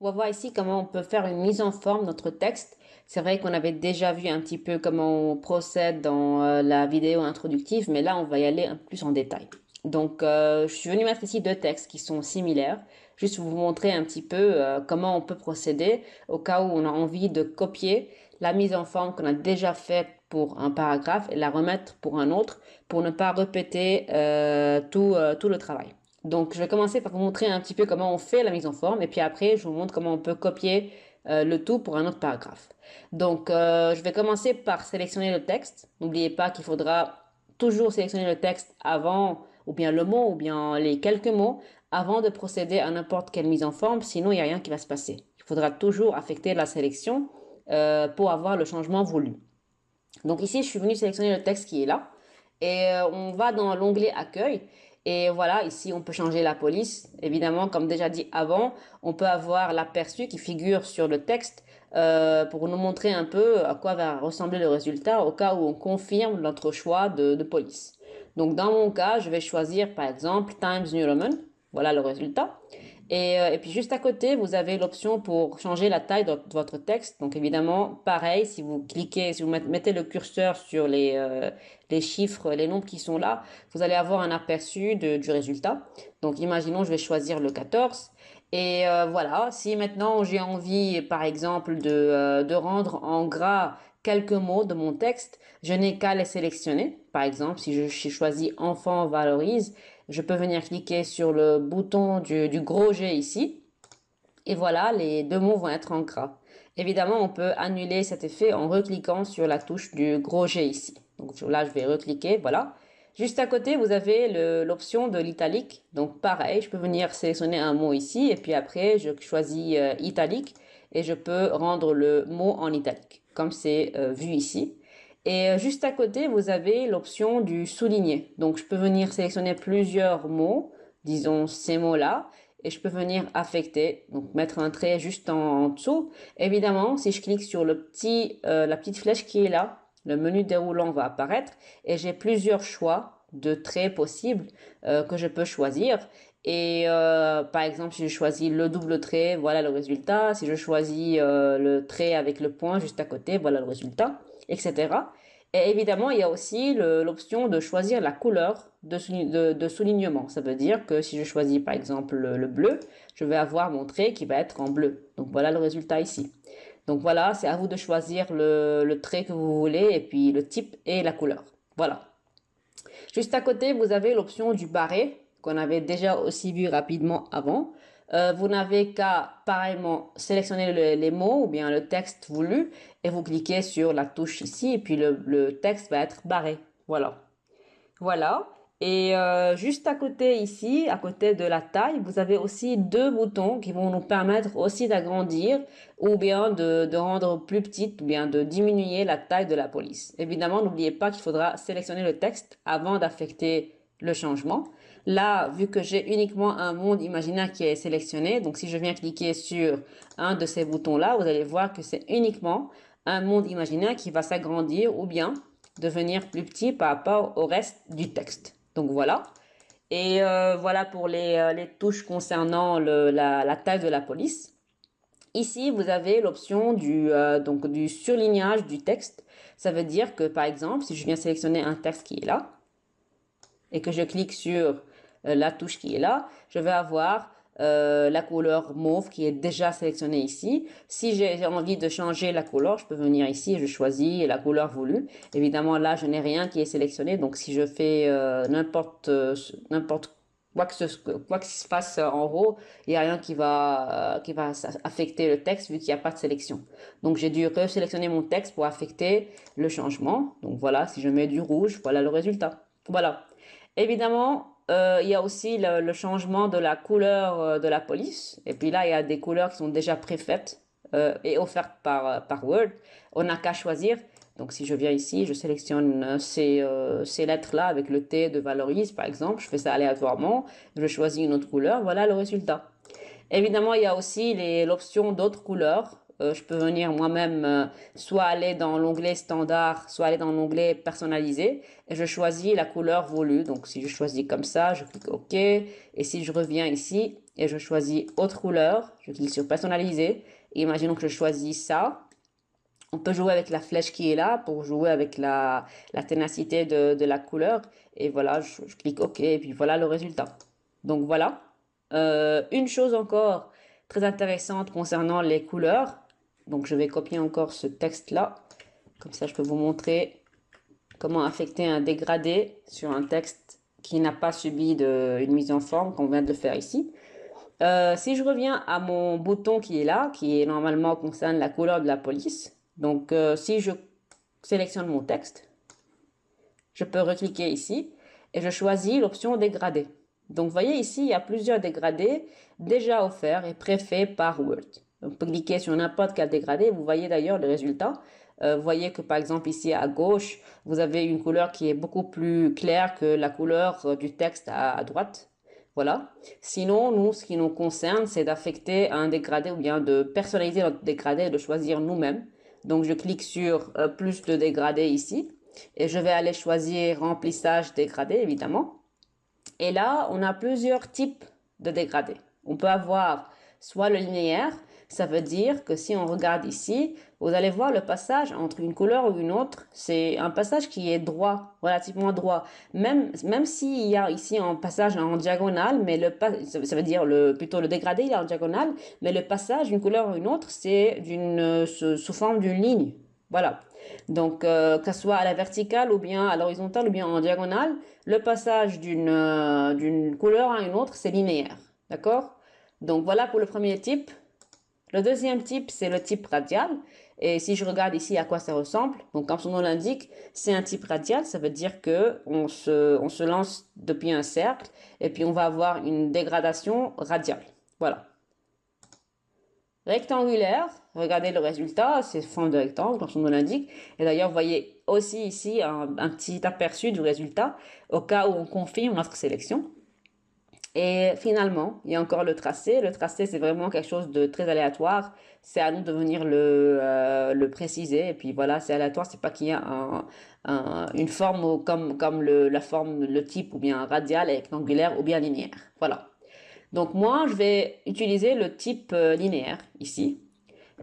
On va voir ici comment on peut faire une mise en forme de notre texte. C'est vrai qu'on avait déjà vu un petit peu comment on procède dans la vidéo introductive, mais là, on va y aller un peu plus en détail. Donc, je suis venue mettre ici deux textes qui sont similaires, juste pour vous montrer un petit peu comment on peut procéder au cas où on a envie de copier la mise en forme qu'on a déjà faite pour un paragraphe et la remettre pour un autre, pour ne pas répéter tout le travail. Donc, je vais commencer par vous montrer un petit peu comment on fait la mise en forme et puis après, je vous montre comment on peut copier le tout pour un autre paragraphe. Donc, je vais commencer par sélectionner le texte. N'oubliez pas qu'il faudra toujours sélectionner le texte avant, ou bien le mot, ou bien les quelques mots, avant de procéder à n'importe quelle mise en forme, sinon il n'y a rien qui va se passer. Il faudra toujours affecter la sélection pour avoir le changement voulu. Donc ici, je suis venue sélectionner le texte qui est là. Et on va dans l'onglet Accueil. Et voilà, ici, on peut changer la police. Évidemment, comme déjà dit avant, on peut avoir l'aperçu qui figure sur le texte pour nous montrer un peu à quoi va ressembler le résultat au cas où on confirme notre choix de police. Donc dans mon cas, je vais choisir par exemple Times New Roman. Voilà le résultat. Et puis juste à côté, vous avez l'option pour changer la taille de votre texte. Donc évidemment, pareil, si vous cliquez, si vous mettez le curseur sur les chiffres, les nombres qui sont là, vous allez avoir un aperçu du résultat. Donc imaginons, je vais choisir le 14. Et voilà, si maintenant j'ai envie, par exemple, de rendre en gras quelques mots de mon texte, je n'ai qu'à les sélectionner. Par exemple, si je choisis Enfant valorise, je peux venir cliquer sur le bouton du gros G ici. Et voilà, les deux mots vont être en gras. Évidemment, on peut annuler cet effet en recliquant sur la touche du gros G ici. Donc là, je vais recliquer, voilà. Juste à côté, vous avez l'option de l'italique. Donc pareil, je peux venir sélectionner un mot ici et puis après, je choisis italique et je peux rendre le mot en italique, comme c'est vu ici. Et juste à côté, vous avez l'option du souligner. Donc je peux venir sélectionner plusieurs mots, disons ces mots-là, et je peux venir affecter, donc mettre un trait juste en dessous. Évidemment, si je clique sur la petite flèche qui est là, le menu déroulant va apparaître et j'ai plusieurs choix de traits possibles que je peux choisir. Et par exemple, si je choisis le double trait, voilà le résultat. Si je choisis le trait avec le point juste à côté, voilà le résultat, etc. Et évidemment, il y a aussi l'option de choisir la couleur de soulignement. Ça veut dire que si je choisis par exemple le bleu, je vais avoir mon trait qui va être en bleu. Donc voilà le résultat ici. Donc voilà, c'est à vous de choisir le trait que vous voulez et puis le type et la couleur. Voilà. Juste à côté, vous avez l'option du barré qu'on avait déjà aussi vu rapidement avant. Vous n'avez qu'à pareillement sélectionner les mots ou bien le texte voulu et vous cliquez sur la touche ici et puis le texte va être barré. Voilà. Voilà. Et juste à côté ici, à côté de la taille, vous avez aussi deux boutons qui vont nous permettre aussi d'agrandir ou bien de rendre plus petite ou bien de diminuer la taille de la police. Évidemment, n'oubliez pas qu'il faudra sélectionner le texte avant d'affecter le changement. Là, vu que j'ai uniquement un monde imaginaire qui est sélectionné, donc si je viens cliquer sur un de ces boutons-là, vous allez voir que c'est uniquement un monde imaginaire qui va s'agrandir ou bien devenir plus petit par rapport au reste du texte. Donc voilà. Et voilà pour les touches concernant la taille de la police. Ici, vous avez l'option donc du surlignage du texte. Ça veut dire que, par exemple, si je viens sélectionner un texte qui est là et que je clique sur la touche qui est là, je vais avoir la couleur mauve qui est déjà sélectionnée ici. Si j'ai envie de changer la couleur, je peux venir ici et je choisis la couleur voulue. Évidemment, là, je n'ai rien qui est sélectionné. Donc, si je fais n'importe quoi que se fasse en haut, il n'y a rien qui va affecter le texte vu qu'il n'y a pas de sélection. Donc, j'ai dû resélectionner mon texte pour affecter le changement. Donc, voilà, si je mets du rouge, voilà le résultat. Voilà. Évidemment, il y a aussi le changement de la couleur de la police. Et puis là, il y a des couleurs qui sont déjà préfaites et offertes par Word. On n'a qu'à choisir. Donc si je viens ici, je sélectionne ces lettres-là avec le T de valorise, par exemple. Je fais ça aléatoirement. Je choisis une autre couleur. Voilà le résultat. Évidemment, il y a aussi l'option d'autres couleurs je peux venir moi-même soit aller dans l'onglet standard, soit aller dans l'onglet personnalisé et je choisis la couleur voulue. Donc si je choisis comme ça, je clique OK. Et si je reviens ici et je choisis autre couleur, je clique sur personnaliser. Et imaginons que je choisis ça. On peut jouer avec la flèche qui est là pour jouer avec la ténacité de la couleur. Et voilà, je clique OK et puis voilà le résultat. Donc voilà. Une chose encore très intéressante concernant les couleurs. Donc je vais copier encore ce texte-là. Comme ça, je peux vous montrer comment affecter un dégradé sur un texte qui n'a pas subi une mise en forme, qu'on vient de le faire ici. Si je reviens à mon bouton qui est là, qui est normalement concerne la couleur de la police, donc si je sélectionne mon texte, je peux recliquer ici et je choisis l'option dégradé. Donc vous voyez ici, il y a plusieurs dégradés déjà offerts et préfaits par Word. Donc, vous pouvez cliquer sur n'importe quel dégradé, vous voyez d'ailleurs le résultat. Vous voyez que par exemple ici à gauche, vous avez une couleur qui est beaucoup plus claire que la couleur du texte à droite. Voilà. Sinon, nous, ce qui nous concerne, c'est d'affecter un dégradé ou bien de personnaliser notre dégradé et de choisir nous-mêmes. Donc, je clique sur plus de dégradés ici et je vais aller choisir remplissage dégradé, évidemment. Et là, on a plusieurs types de dégradés. On peut avoir soit le linéaire, ça veut dire que si on regarde ici, vous allez voir le passage entre une couleur ou une autre, c'est un passage qui est droit, relativement droit. Même s'il y a ici un passage en diagonale, mais ça veut dire plutôt le dégradé il est en diagonale, mais le passage d'une couleur ou une autre, c'est sous forme d'une ligne. Voilà. Donc, que ce soit à la verticale ou bien à l'horizontale ou bien en diagonale, le passage d'une couleur à une autre, c'est linéaire. D'accord? Donc, voilà pour le premier type. Le deuxième type, c'est le type radial. Et si je regarde ici à quoi ça ressemble, donc comme son nom l'indique, c'est un type radial. Ça veut dire que on se lance depuis un cercle et puis on va avoir une dégradation radiale. Voilà. Rectangulaire, regardez le résultat, c'est forme de rectangle, comme son nom l'indique. Et d'ailleurs, vous voyez aussi ici un petit aperçu du résultat au cas où on confirme notre sélection. Et finalement, il y a encore le tracé. Le tracé, c'est vraiment quelque chose de très aléatoire. C'est à nous de venir le préciser. Et puis voilà, c'est aléatoire. C'est pas qu'il y a une forme comme la forme, le type, ou bien radial, rectangulaire, ou bien linéaire. Voilà. Donc moi, je vais utiliser le type linéaire ici.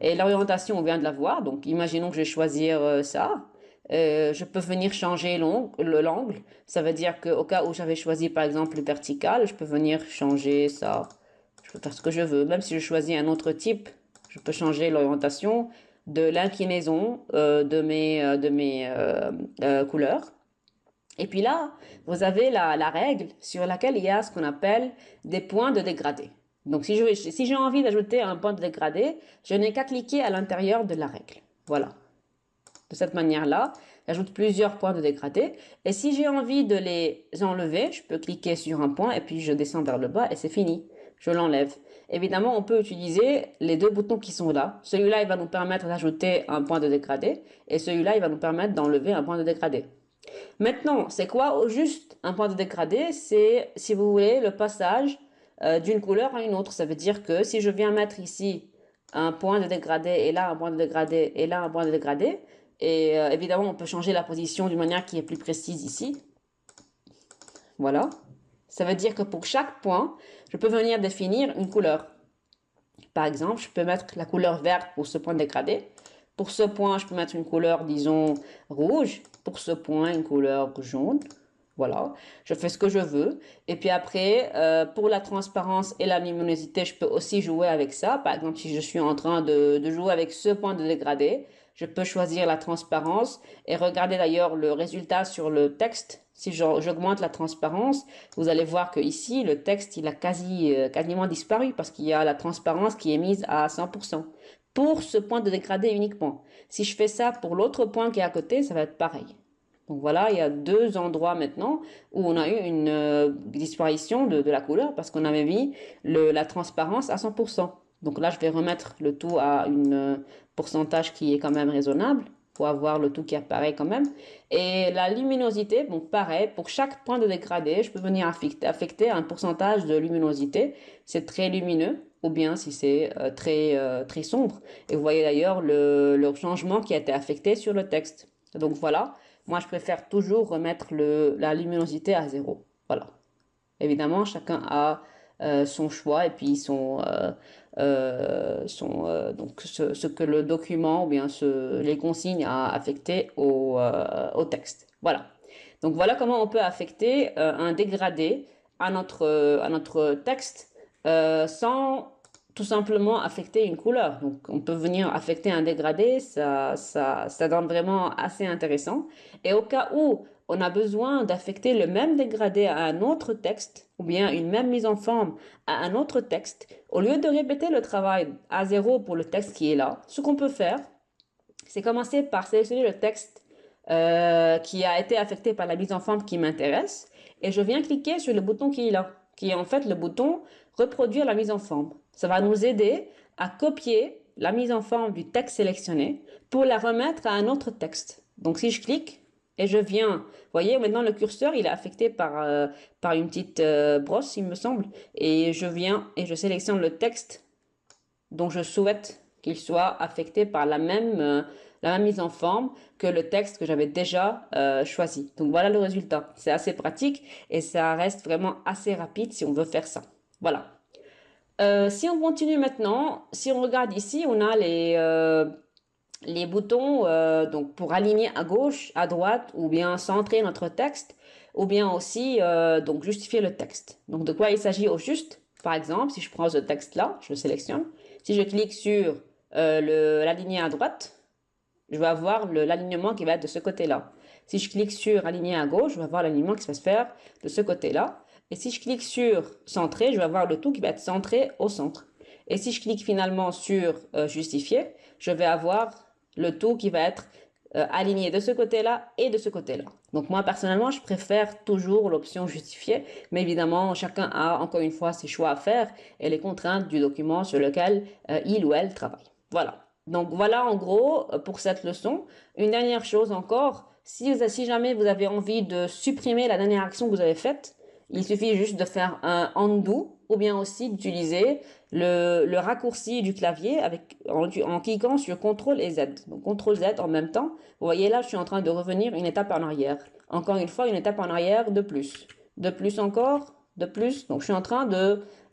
Et l'orientation, on vient de la voir. Donc imaginons que je vais choisir ça. Je peux venir changer l'angle. Ça veut dire qu'au cas où j'avais choisi par exemple le vertical, je peux venir changer ça. Je peux faire ce que je veux. Même si je choisis un autre type, je peux changer l'orientation de l'inclinaison de mes couleurs. Et puis là, vous avez la règle sur laquelle il y a ce qu'on appelle des points de dégradé. Donc si j'ai envie d'ajouter un point de dégradé, je n'ai qu'à cliquer à l'intérieur de la règle. Voilà. De cette manière-là, j'ajoute plusieurs points de dégradé. Et si j'ai envie de les enlever, je peux cliquer sur un point et puis je descends vers le bas et c'est fini. Je l'enlève. Évidemment, on peut utiliser les deux boutons qui sont là. Celui-là, il va nous permettre d'ajouter un point de dégradé et celui-là, il va nous permettre d'enlever un point de dégradé. Maintenant, c'est quoi au juste un point de dégradé? C'est, si vous voulez, le passage d'une couleur à une autre. Ça veut dire que si je viens mettre ici un point de dégradé et là un point de dégradé et là un point de dégradé, et évidemment on peut changer la position d'une manière qui est plus précise ici. Voilà. Ça veut dire que pour chaque point, je peux venir définir une couleur. Par exemple, je peux mettre la couleur verte pour ce point de dégradé. Pour ce point, je peux mettre une couleur, disons, rouge. Pour ce point, une couleur jaune. Voilà, je fais ce que je veux. Et puis après, pour la transparence et la luminosité, je peux aussi jouer avec ça. Par exemple, si je suis en train de jouer avec ce point de dégradé, je peux choisir la transparence et regarder d'ailleurs le résultat sur le texte. Si j'augmente la transparence, vous allez voir que ici, le texte, il a quasiment disparu parce qu'il y a la transparence qui est mise à 100%. Pour ce point de dégradé uniquement. Si je fais ça pour l'autre point qui est à côté, ça va être pareil. Donc voilà, il y a deux endroits maintenant où on a eu une disparition de la couleur parce qu'on avait mis la transparence à 100%. Donc là, je vais remettre le tout à une pourcentage qui est quand même raisonnable pour avoir le tout qui apparaît quand même. Et la luminosité, bon pareil, pour chaque point de dégradé, je peux venir affecter un pourcentage de luminosité. C'est très lumineux. ou bien si c'est très sombre. Et vous voyez d'ailleurs le changement qui a été affecté sur le texte. Donc voilà, moi je préfère toujours remettre la luminosité à 0. Voilà. Évidemment, chacun a son choix et puis donc ce que le document ou bien les consignes a affecté au texte. Voilà. Donc voilà comment on peut affecter un dégradé à notre texte sans tout simplement affecter une couleur. Donc on peut venir affecter un dégradé, ça donne vraiment assez intéressant. Et au cas où on a besoin d'affecter le même dégradé à un autre texte, ou bien une même mise en forme à un autre texte, au lieu de répéter le travail à 0 pour le texte qui est là, ce qu'on peut faire, c'est commencer par sélectionner le texte qui a été affecté par la mise en forme qui m'intéresse, et je viens cliquer sur le bouton qui est là, qui est en fait le bouton reproduire la mise en forme. Ça va nous aider à copier la mise en forme du texte sélectionné pour la remettre à un autre texte. Donc si je clique et je viens, vous voyez maintenant le curseur il est affecté par une petite brosse il me semble, et je viens et je sélectionne le texte dont je souhaite qu'il soit affecté par la même mise en forme que le texte que j'avais déjà choisi. Donc voilà le résultat. C'est assez pratique et ça reste vraiment assez rapide si on veut faire ça. Voilà. Si on continue maintenant, si on regarde ici, on a les boutons donc pour aligner à gauche, à droite, ou bien centrer notre texte, ou bien aussi donc justifier le texte. Donc de quoi il s'agit au juste? Par exemple, si je prends ce texte-là, je le sélectionne. Si je clique sur l'aligner à droite, je vais avoir l'alignement qui va être de ce côté-là. Si je clique sur aligner à gauche, je vais avoir l'alignement qui va se faire de ce côté-là. Et si je clique sur centrer, je vais avoir le tout qui va être centré au centre. Et si je clique finalement sur justifier, je vais avoir le tout qui va être aligné de ce côté-là et de ce côté-là. Donc moi personnellement, je préfère toujours l'option justifier, mais évidemment, chacun a encore une fois ses choix à faire et les contraintes du document sur lequel il ou elle travaille. Voilà. Donc voilà en gros pour cette leçon. Une dernière chose encore, si jamais vous avez envie de supprimer la dernière action que vous avez faite, il suffit juste de faire un undo ou bien aussi d'utiliser le raccourci du clavier en cliquant sur CTRL et Z. Donc CTRL Z en même temps. Vous voyez là, je suis en train de revenir une étape en arrière. Encore une fois, une étape en arrière de plus. De plus encore, de plus. Donc je suis en train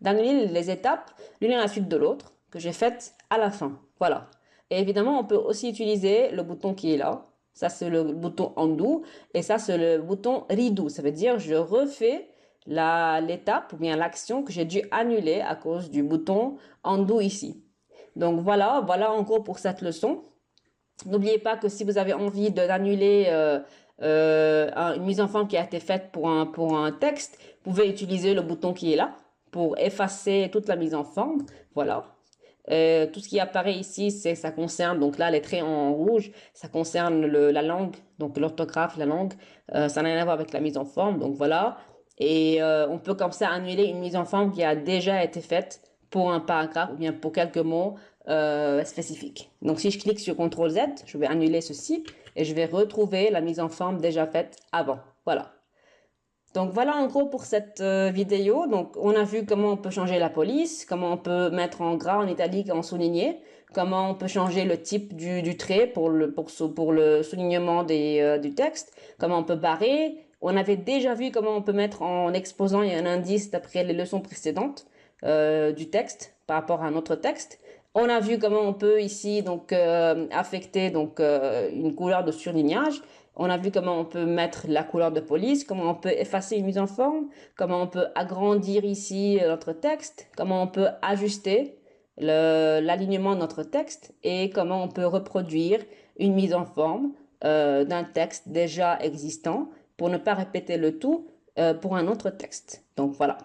d'annuler les étapes l'une à la suite de l'autre que j'ai faites à la fin. Voilà. Et évidemment, on peut aussi utiliser le bouton qui est là. Ça, c'est le bouton undo. Et ça, c'est le bouton redo. Ça veut dire je refais l'étape ou bien l'action que j'ai dû annuler à cause du bouton undo ici. Donc voilà en gros pour cette leçon. N'oubliez pas que si vous avez envie d'annuler une mise en forme qui a été faite pour un texte, vous pouvez utiliser le bouton qui est là pour effacer toute la mise en forme. Voilà. Tout ce qui apparaît ici, ça concerne, donc là, les traits en rouge, ça concerne la langue, donc l'orthographe, la langue. Ça n'a rien à voir avec la mise en forme, donc voilà. Et on peut comme ça annuler une mise en forme qui a déjà été faite pour un paragraphe ou bien pour quelques mots spécifiques. Donc si je clique sur CTRL Z, je vais annuler ceci et je vais retrouver la mise en forme déjà faite avant. Voilà. Donc voilà en gros pour cette vidéo. Donc on a vu comment on peut changer la police, comment on peut mettre en gras, en italique, en souligné, comment on peut changer le type du trait pour le soulignement du texte, comment on peut barrer. On avait déjà vu comment on peut mettre en exposant un indice d'après les leçons précédentes du texte par rapport à un autre texte. On a vu comment on peut ici donc affecter donc une couleur de surlignage. On a vu comment on peut mettre la couleur de police, comment on peut effacer une mise en forme, comment on peut agrandir ici notre texte, comment on peut ajuster l'alignement de notre texte et comment on peut reproduire une mise en forme d'un texte déjà existant pour ne pas répéter le tout pour un autre texte. Donc voilà.